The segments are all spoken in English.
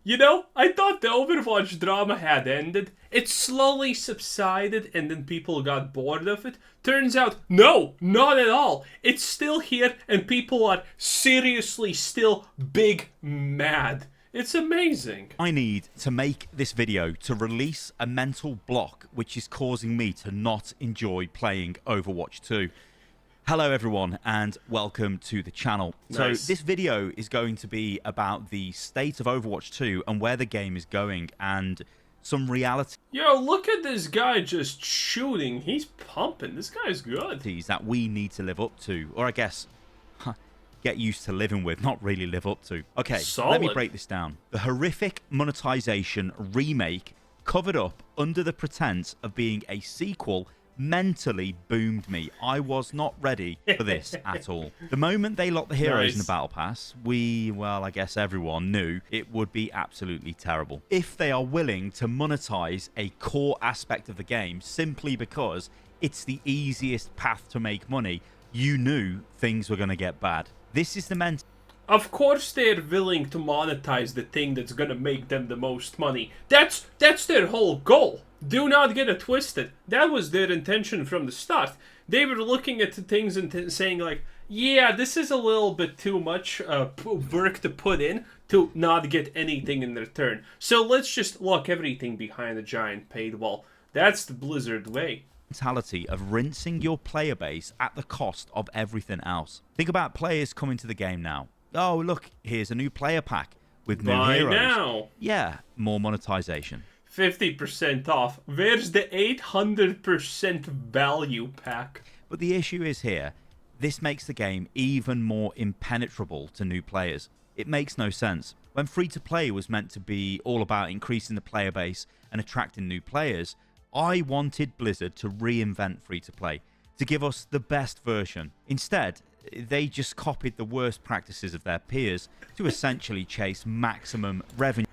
You know, I thought the Overwatch drama had ended. It slowly subsided and then people got bored of it. Turns out, no, not at all. It's still here and people are seriously still big mad. It's amazing. I need to make this video to release a mental block which is causing me to not enjoy playing Overwatch 2. Hello everyone and welcome to the channel. Nice. So this video is going to be about the state of Overwatch 2 and where the game is going and some reality Yo, look at this guy just shooting. He's pumping. This guy's good. that we need to live up to, or I guess get used to living with, not really live up to. Okay, let me Solid. break this down. The horrific monetization remake covered up under the pretense of being a sequel mentally boomed me. I was not ready for this at all. The moment they locked the heroes in the battle pass, well, I guess everyone knew it would be absolutely terrible. If they are willing to monetize a core aspect of the game simply because it's the easiest path to make money, you knew things were going to get bad. This is the mentality. Of course they're willing to monetize the thing that's gonna make them the most money. That's their whole goal. Do not get it twisted. That was their intention from the start. They were looking at the things and saying like, yeah, this is a little bit too much work to put in to not get anything in return. So let's just lock everything behind a giant paywall. That's the Blizzard way. Mentality of rinsing your player base at the cost of everything else. Think about players coming to the game now. Oh, look, here's a new player pack with new Buy heroes. now. Yeah, more monetization. 50% off. Where's the 800% value pack? But the issue is here, this makes the game even more impenetrable to new players. It makes no sense. When free-to-play was meant to be all about increasing the player base and attracting new players, I wanted Blizzard to reinvent free-to-play, to give us the best version. Instead, they just copied the worst practices of their peers to essentially chase maximum revenue.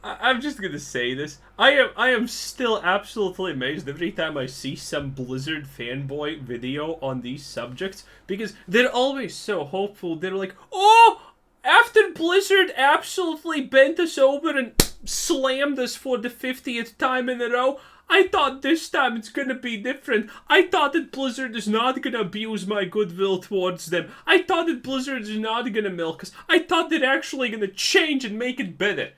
I'm just gonna say this. I am still absolutely amazed every time I see some Blizzard fanboy video on these subjects because they're always so hopeful. They're like, oh, after Blizzard absolutely bent us over and slammed us for the 50th time in a row, I thought this time it's gonna be different. I thought that Blizzard is not gonna abuse my goodwill towards them. I thought that Blizzard is not gonna milk us. I thought they're actually gonna change and make it better.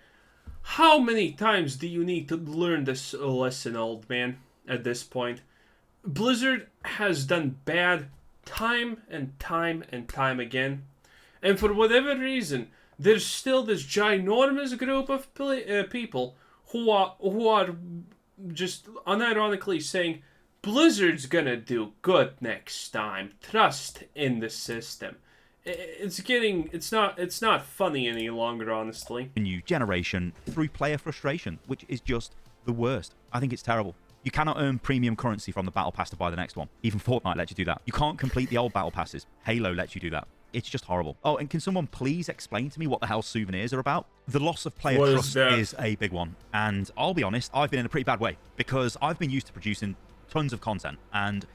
How many times do you need to learn this lesson, old man, at this point? Blizzard has done bad time and time and time again. And for whatever reason, there's still this ginormous group of people who are just unironically saying, Blizzard's gonna do good next time. Trust in the system. It's not funny any longer, honestly. New generation through player frustration, which is just the worst. I think it's terrible. You cannot earn premium currency from the battle pass to buy the next one. Even Fortnite lets you do that. You can't complete the old battle passes. Halo lets you do that. It's just horrible. Oh, and can someone please explain to me what the hell souvenirs are about? The loss of player trust is a big one. And I'll be honest, I've been in a pretty bad way because I've been used to producing tons of content and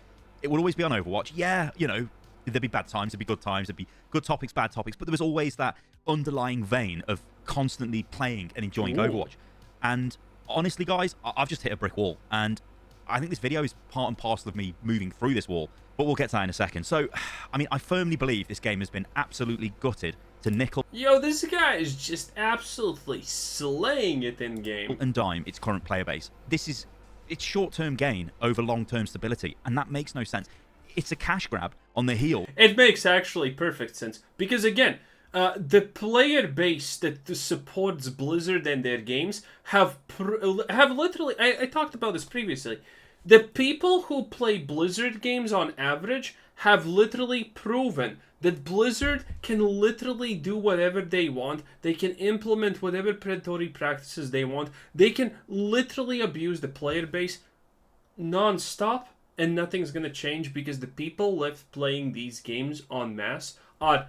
it will always be on Overwatch. Yeah, you know, there'd be bad times, there'd be good times, there'd be good topics, bad topics, but there was always that underlying vein of constantly playing and enjoying Overwatch. And honestly, guys, I've just hit a brick wall. And I think this video is part and parcel of me moving through this wall. But we'll get to that in a second. So, I mean, I firmly believe this game has been absolutely gutted to nickel. Yo, this guy is just absolutely slaying it in game. And dime its current player base. It's short-term gain over long-term stability. And that makes no sense. It's a cash grab on the heel. It makes actually perfect sense. Because again, the player base that supports Blizzard and their games have literally... I talked about this previously. The people who play Blizzard games on average have literally proven that Blizzard can literally do whatever they want. They can implement whatever predatory practices they want. They can literally abuse the player base non-stop and nothing's going to change because the people left playing these games en masse are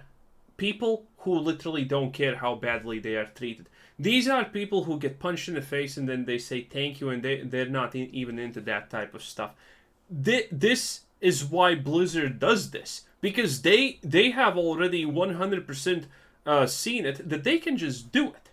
people who literally don't care how badly they are treated. These are people who get punched in the face and then they say thank you and they're not even into that type of stuff. This is why Blizzard does this. Because they have already 100% seen it that they can just do it.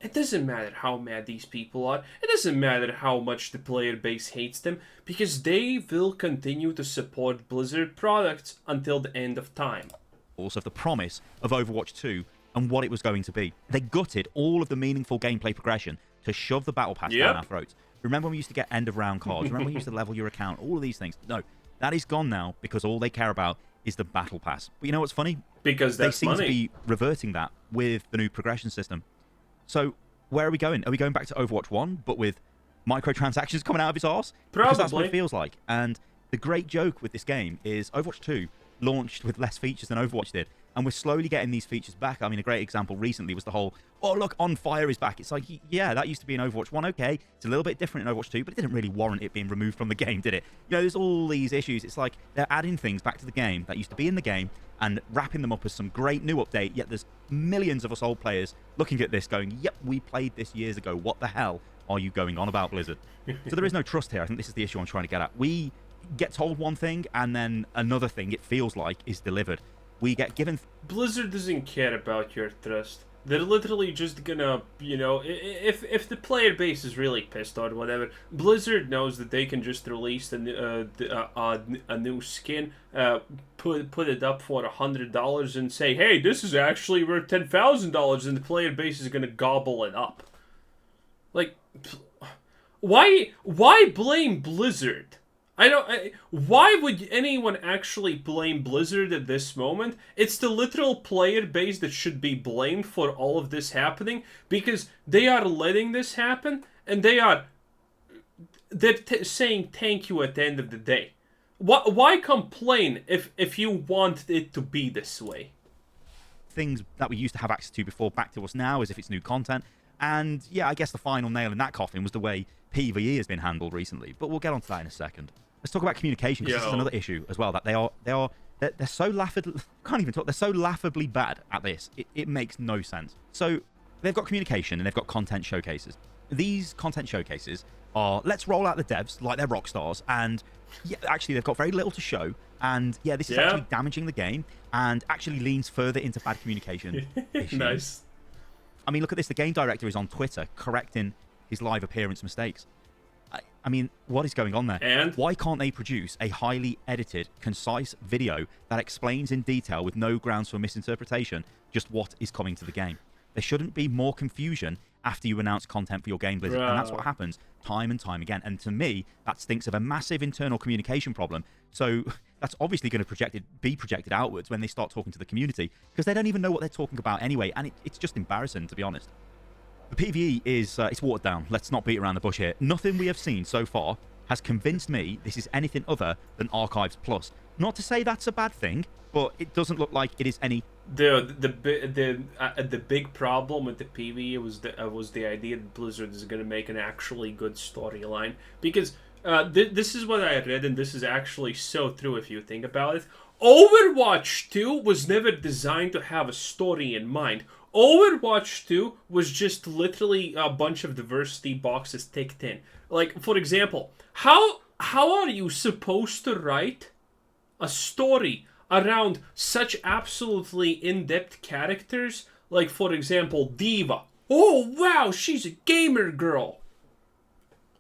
It doesn't matter how mad these people are. It doesn't matter how much the player base hates them, because they will continue to support Blizzard products until the end of time. Also, the promise of Overwatch 2 and what it was going to be. They gutted all of the meaningful gameplay progression to shove the battle pass down our throats. Remember when we used to get end of round cards? Remember when we used to level your account? All of these things. No, that is gone now because all they care about is the battle pass. But you know what's funny? Because they that's seem money. to be reverting that with the new progression system. So where are we going? Are we going back to Overwatch 1, but with microtransactions coming out of its arse? Probably. Because that's what it feels like. And the great joke with this game is Overwatch 2 launched with less features than Overwatch did. And we're slowly getting these features back. I mean, a great example recently was the whole, oh, look, On Fire is back. It's like, yeah, that used to be in Overwatch 1. Okay, it's a little bit different in Overwatch 2, but it didn't really warrant it being removed from the game, did it? You know, there's all these issues. It's like they're adding things back to the game that used to be in the game and wrapping them up as some great new update, yet there's millions of us old players looking at this going, yep, we played this years ago. What the hell are you going on about, Blizzard? So there is no trust here. I think this is the issue I'm trying to get at. We get told one thing and then another thing, it feels like, is delivered. We get given... Blizzard doesn't care about your trust. They're literally just gonna, you know, if the player base is really pissed or whatever, Blizzard knows that they can just release a new skin, put it up for $100 and say, hey, this is actually worth $10,000, and the player base is gonna gobble it up. Like, why blame Blizzard? Why would anyone actually blame Blizzard at this moment? It's the literal player base that should be blamed for all of this happening, because they are letting this happen, and they're saying thank you at the end of the day. Why complain if you want it to be this way? Things that we used to have access to before back to us now as if it's new content. And yeah, I guess the final nail in that coffin was the way PvE has been handled recently, but we'll get onto that in a second. Let's talk about communication, because this is another issue as well, that they're so they're so laughably bad at this. It makes no sense. So they've got communication and they've got content showcases. These content showcases are, let's roll out the devs like they're rock stars, and yeah, actually they've got very little to show, and yeah, this is actually damaging the game and actually leans further into bad communication issues. Nice. I mean, look at this. The game director is on Twitter correcting his live appearance mistakes. I mean, what is going on there? And why can't they produce a highly edited, concise video that explains in detail with no grounds for misinterpretation just what is coming to the game? There shouldn't be more confusion after you announce content for your game, Blizzard, and that's what happens time and time again. And to me, that stinks of a massive internal communication problem. So that's obviously going to be projected outwards when they start talking to the community, because they don't even know what they're talking about anyway, and it's just embarrassing, to be honest. The PvE is it's watered down. Let's not beat around the bush here. Nothing we have seen so far has convinced me this is anything other than Archives Plus. Not to say that's a bad thing, but it doesn't look like it is any. The big problem with the PvE was the idea that Blizzard is going to make an actually good storyline, because this is what I read, and this is actually so true if you think about it. Overwatch 2 was never designed to have a story in mind. Overwatch 2 was just literally a bunch of diversity boxes ticked in. Like, for example, how are you supposed to write a story around such absolutely in-depth characters? Like, for example, Diva. Oh, wow, she's a gamer girl.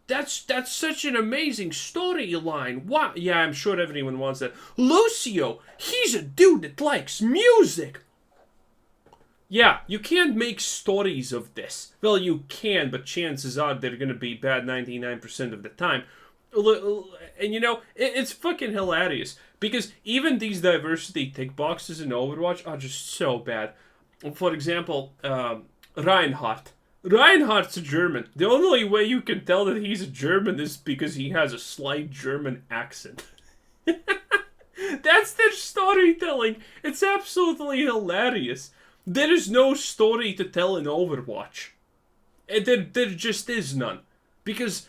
That's such an amazing storyline. Wow. Yeah, I'm sure everyone wants that. Lucio, he's a dude that likes music. Yeah, you can't make stories of this. Well, you can, but chances are they're going to be bad 99% of the time. And you know, it's fucking hilarious, because even these diversity tick boxes in Overwatch are just so bad. For example, Reinhardt. Reinhardt's a German. The only way you can tell that he's a German is because he has a slight German accent. That's their storytelling. It's absolutely hilarious. There is no story to tell in Overwatch. There just is none. Because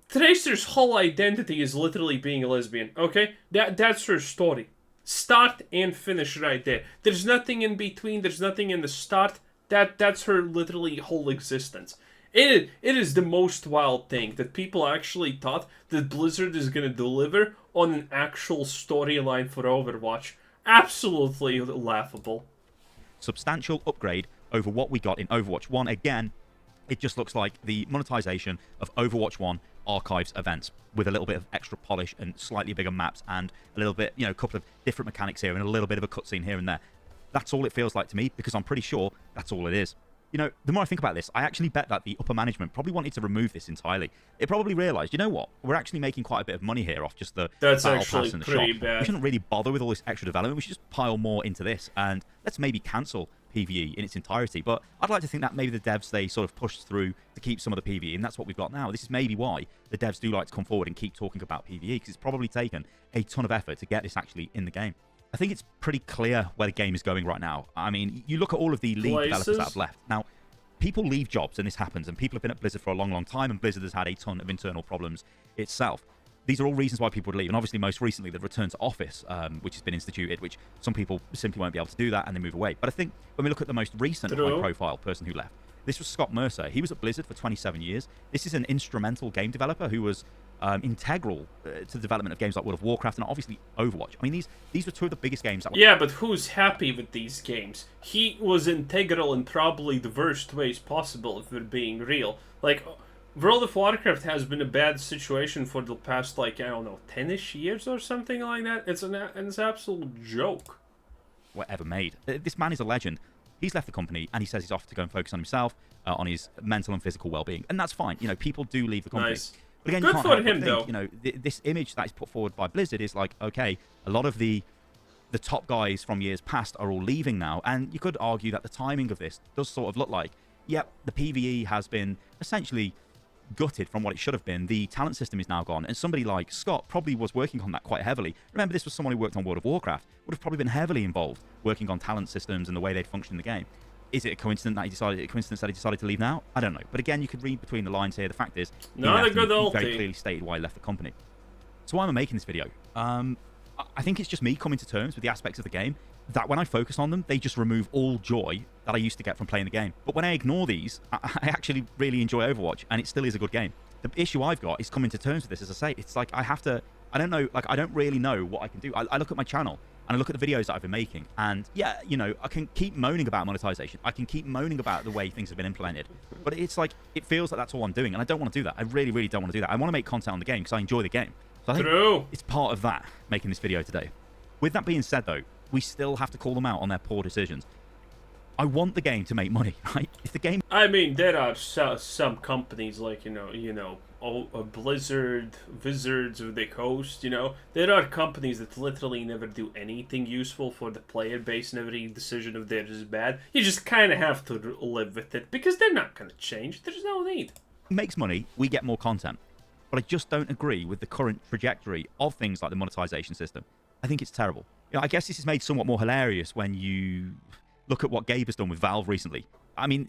Tracer's whole identity is literally being a lesbian, okay? That's her story. Start and finish right there. There's nothing in between. There's nothing in the start. That's her literally whole existence. It is the most wild thing that people actually thought that Blizzard is going to deliver on an actual storyline for Overwatch. Absolutely laughable. Substantial upgrade over what we got in Overwatch 1. Again, it just looks like the monetization of Overwatch 1 archives events with a little bit of extra polish and slightly bigger maps and a little bit, a couple of different mechanics here and a little bit of a cutscene here and there. That's all it feels like to me, because I'm pretty sure that's all it is. The more I think about this, I actually bet that the upper management probably wanted to remove this entirely. It probably realized, you know what? We're actually making quite a bit of money here off just the battle pass and the shop. Bad. We shouldn't really bother with all this extra development. We should just pile more into this, and let's maybe cancel PvE in its entirety. But I'd like to think that maybe the devs, they sort of pushed through to keep some of the PvE, and that's what we've got now. This is maybe why the devs do like to come forward and keep talking about PvE, because it's probably taken a ton of effort to get this actually in the game. I think it's pretty clear where the game is going right now. I mean, you look at all of the lead developers that have left. Now, people leave jobs, and this happens, and people have been at Blizzard for a long, long time, and Blizzard has had a ton of internal problems itself. These are all reasons why people would leave, and obviously most recently the return to office, which has been instituted, which some people simply won't be able to do that, and they move away. But I think when we look at the most recent high-profile person who left, this was Scott Mercer. He was at Blizzard for 27 years. This is an instrumental game developer who was integral to the development of games like World of Warcraft and obviously Overwatch. I mean, these were two of the biggest games that were... Yeah, but who's happy with these games? He was integral in probably the worst ways possible, if we're being real. Like, World of Warcraft has been a bad situation for the past, like, I don't know, 10-ish years or something like that. It's an absolute joke. Whatever made. This man is a legend. He's left the company, and he says he's off to go and focus on himself, on his mental and physical well-being. And that's fine. People do leave the company. Nice. But again, good for him, though. This image that is put forward by Blizzard is like, okay, a lot of the top guys from years past are all leaving now, and you could argue that the timing of this does sort of look like, yep, the PvE has been essentially gutted from what it should have been. The talent system is now gone, and somebody like Scott probably was working on that quite heavily. Remember, this was someone who worked on World of Warcraft, would have probably been heavily involved working on talent systems and the way they'd function in the game. Is it a coincidence that he decided to leave now? I don't know. But again, you could read between the lines here. The fact is, he very clearly stated why he left the company. So why am I making this video? I think it's just me coming to terms with the aspects of the game that when I focus on them, they just remove all joy that I used to get from playing the game. But when I ignore these, I actually really enjoy Overwatch, and it still is a good game. The issue I've got is coming to terms with this. As I say, it's like I don't know, like I don't really know what I can do. I look at my channel, and I look at the videos that I've been making, and yeah, I can keep moaning about monetization. I can keep moaning about the way things have been implemented. But it's like, it feels like that's all I'm doing, and I don't want to do that. I really, really don't want to do that. I want to make content on the game because I enjoy the game. So I think it's part of that, making this video today. With that being said, though, we still have to call them out on their poor decisions. I want the game to make money, right? If the game... I mean, there are some companies like, Blizzard, Wizards of the Coast, There are companies that literally never do anything useful for the player base, and every decision of theirs is bad. You just kind of have to live with it, because they're not going to change. There's no need. It makes money, we get more content. But I just don't agree with the current trajectory of things like the monetization system. I think it's terrible. I guess this is made somewhat more hilarious when you look at what Gabe has done with Valve recently. I mean,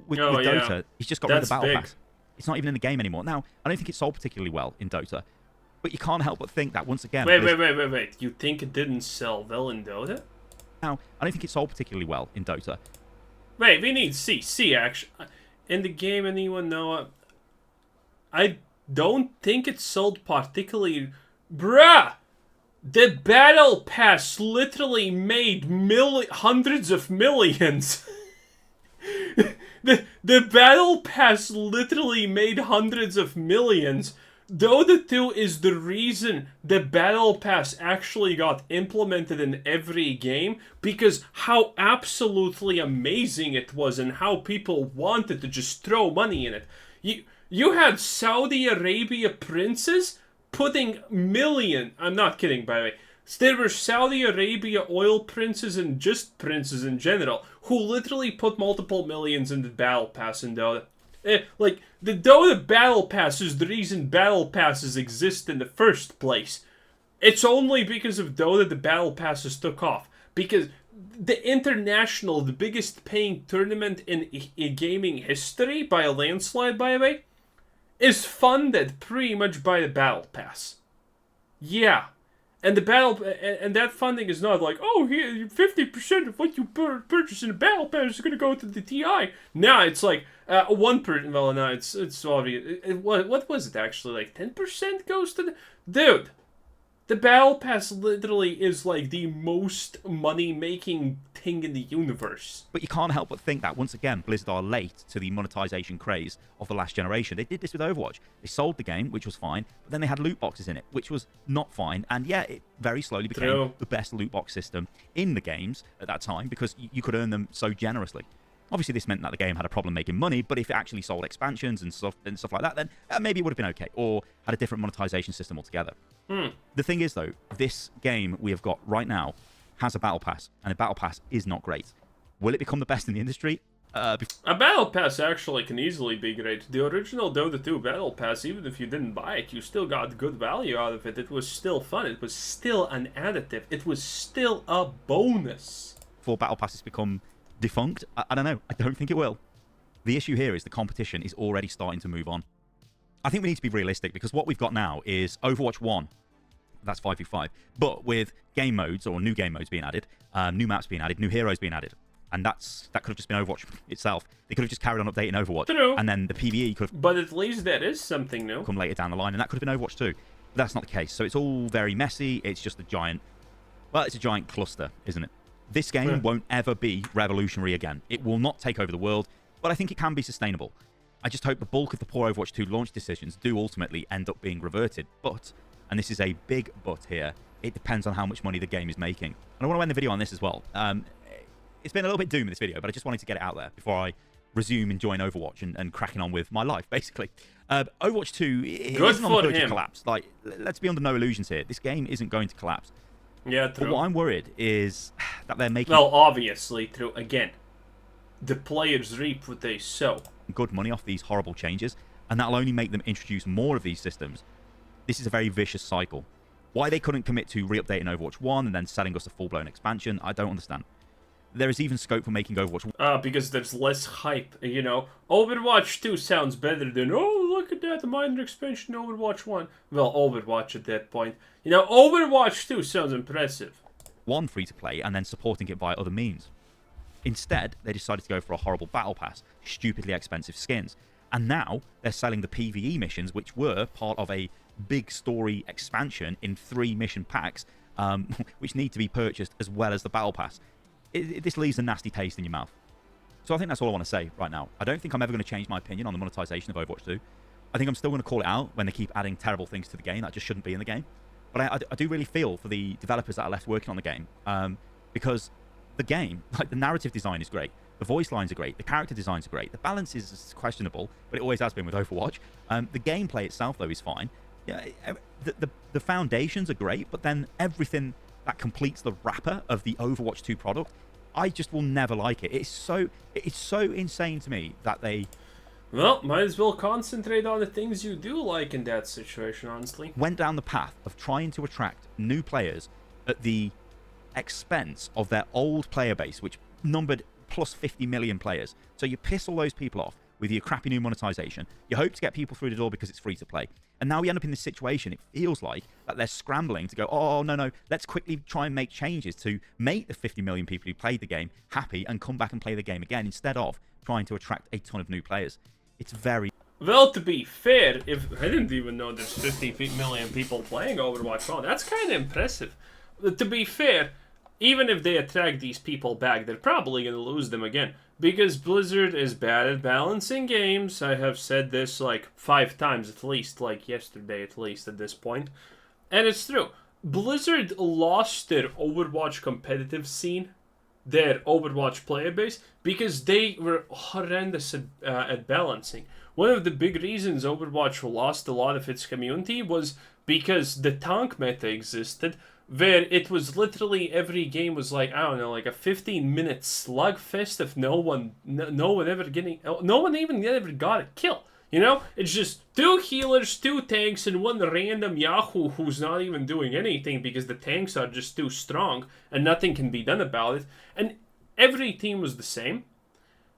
with Dota, he's just got rid of the Battle Pass. It's not even in the game anymore. Now, I don't think it sold particularly well in Dota, but you can't help but think that once again... Wait. You think it didn't sell well in Dota? Now, I don't think it sold particularly well in Dota. Wait, we need C actually. In the game, anyone know... I don't think it sold particularly... Bruh! The Battle Pass literally made hundreds of millions. The Battle Pass literally made hundreds of millions. Dota 2 is the reason the Battle Pass actually got implemented in every game, because how absolutely amazing it was and how people wanted to just throw money in it. You had Saudi Arabia princes putting I'm not kidding, by the way. There were Saudi Arabia oil princes and just princes in general who literally put multiple millions in the Battle Pass in Dota. Like, the Dota Battle Pass is the reason Battle Passes exist in the first place. It's only because of Dota the Battle Passes took off. Because the International, the biggest paying tournament in gaming history, by a landslide, by the way, is funded pretty much by the Battle Pass. Yeah. And that funding is not like, oh, here, 50% of what you purchase in the Battle Pass is going to go to the TI. No, it's like 1%. Well, no, it's obvious. What was it actually? Like 10% goes to the... Dude, The Battle Pass literally is like the most money-making thing in the universe. But you can't help but think that, once again, Blizzard are late to the monetization craze of the last generation. They did this with Overwatch. They sold the game, which was fine, but then they had loot boxes in it, which was not fine. And yeah, it very slowly became the best loot box system in the games at that time because you could earn them so generously. Obviously, this meant that the game had a problem making money, but if it actually sold expansions and stuff like that, then maybe it would have been okay, or had a different monetization system altogether. The thing is, though, this game we have got right now has a battle pass, and a battle pass is not great. Will it become the best in the industry? A battle pass actually can easily be great. The original Dota 2 battle pass, even if you didn't buy it, you still got good value out of it. It was still fun. It was still an additive. It was still a bonus. Before battle passes become defunct, I don't know. I don't think it will. The issue here is the competition is already starting to move on. I think we need to be realistic because what we've got now is Overwatch 1. That's 5v5. But with game modes or new game modes being added, new maps being added, new heroes being added. And that could have just been Overwatch itself. They could have just carried on updating Overwatch. True. And then the PvE could have... But at least that is something new. ...come later down the line. And that could have been Overwatch too. But that's not the case. So it's all very messy. It's just a giant... Well, it's a giant cluster, isn't it? This game won't ever be revolutionary again. It will not take over the world. But I think it can be sustainable. I just hope the bulk of the poor Overwatch 2 launch decisions do ultimately end up being reverted. But, and this is a big but here, it depends on how much money the game is making. And I want to end the video on this as well. It's been a little bit doom in this video, but I just wanted to get it out there before I resume enjoying Overwatch and cracking on with my life, basically. Overwatch 2 isn't on the verge of collapse. Like, let's be under no illusions here. This game isn't going to collapse. Yeah, true. But what I'm worried is that they're making... Well, obviously, true. Again, the players reap what they sow. ...good money off these horrible changes, and that'll only make them introduce more of these systems. This is a very vicious cycle. Why they couldn't commit to re-updating Overwatch 1 and then selling us a full-blown expansion, I don't understand. There is even scope for making Overwatch... because there's less hype, you know. Overwatch 2 sounds better than, oh, look at that, the minor expansion Overwatch 1. Well, Overwatch at that point. You know, Overwatch 2 sounds impressive. 1 free-to-play and then supporting it via other means. Instead, they decided to go for a horrible battle pass, stupidly expensive skins. And now, they're selling the PvE missions, which were part of a big story expansion in 3 mission packs, which need to be purchased as well as the battle pass. This leaves a nasty taste in your mouth. So I think that's all I want to say right now. I don't think I'm ever going to change my opinion on the monetization of Overwatch 2. I think I'm still going to call it out when they keep adding terrible things to the game that just shouldn't be in the game. But I do really feel for the developers that are left working on the game, because the game, like the narrative design is great, the voice lines are great, the character designs are great, the balance is questionable, but it always has been with Overwatch. The gameplay itself, though, is fine. Yeah, the foundations are great, but then everything that completes the wrapper of the Overwatch 2 product, I just will never like it. It's so insane to me that they... Well, might as well concentrate on the things you do like in that situation, honestly. Went down the path of trying to attract new players at the expense of their old player base, which numbered plus 50 million players. So you piss all those people off with your crappy new monetization. You hope to get people through the door because it's free to play. And now we end up in this situation, it feels like that they're scrambling to go, oh, no, let's quickly try and make changes to make the 50 million people who played the game happy and come back and play the game again instead of trying to attract a ton of new players. It's very... Well, to be fair, if I didn't even know there's 50 million people playing Overwatch 1, that's kind of impressive. To be fair, even if they attract these people back, they're probably going to lose them again. Because Blizzard is bad at balancing games. I have said this like 5 times at least, like yesterday at least at this point. And it's true. Blizzard lost their Overwatch competitive scene, their Overwatch player base, because they were horrendous at balancing. One of the big reasons Overwatch lost a lot of its community was because the tank meta existed, where it was literally every game was like, I don't know, like a 15-minute slugfest of no one even ever got a kill. You know, it's just 2 healers, 2 tanks, and 1 random Yahoo who's not even doing anything because the tanks are just too strong and nothing can be done about it. And every team was the same,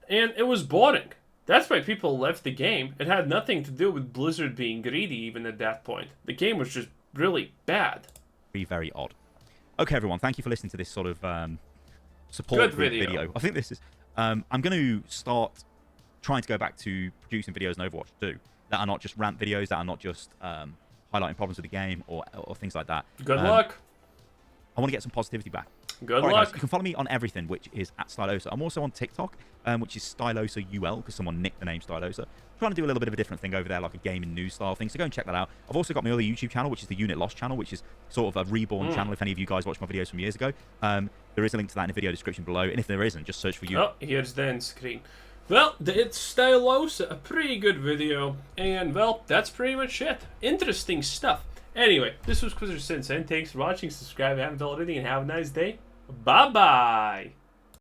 and it was boring. That's why people left the game. It had nothing to do with Blizzard being greedy even at that point. The game was just really bad. Very odd. Okay, everyone, thank you for listening to this sort of support group video. I think this is... I'm going to start trying to go back to producing videos in Overwatch 2 that are not just rant videos, that are not just highlighting problems with the game or things like that. Good luck. I want to get some positivity back. Good All right, luck. guys, you can follow me on everything, which is at Stylosa. I'm also on TikTok, which is StylosaUL, because someone nicked the name Stylosa. Trying to do a little bit of a different thing over there, like a gaming news style thing, so go and check that out. I've also got my other YouTube channel, which is the Unit Lost channel, which is sort of a reborn channel, if any of you guys watched my videos from years ago. There is a link to that in the video description below, and if there isn't, just search for you. Oh, here's the end screen. Well, it's Stylosa, a pretty good video, and, well, that's pretty much it. Interesting stuff. Anyway, this was Quizzer Sensei, and thanks for watching, subscribe if you haven't already, and have a nice day. Bye-bye!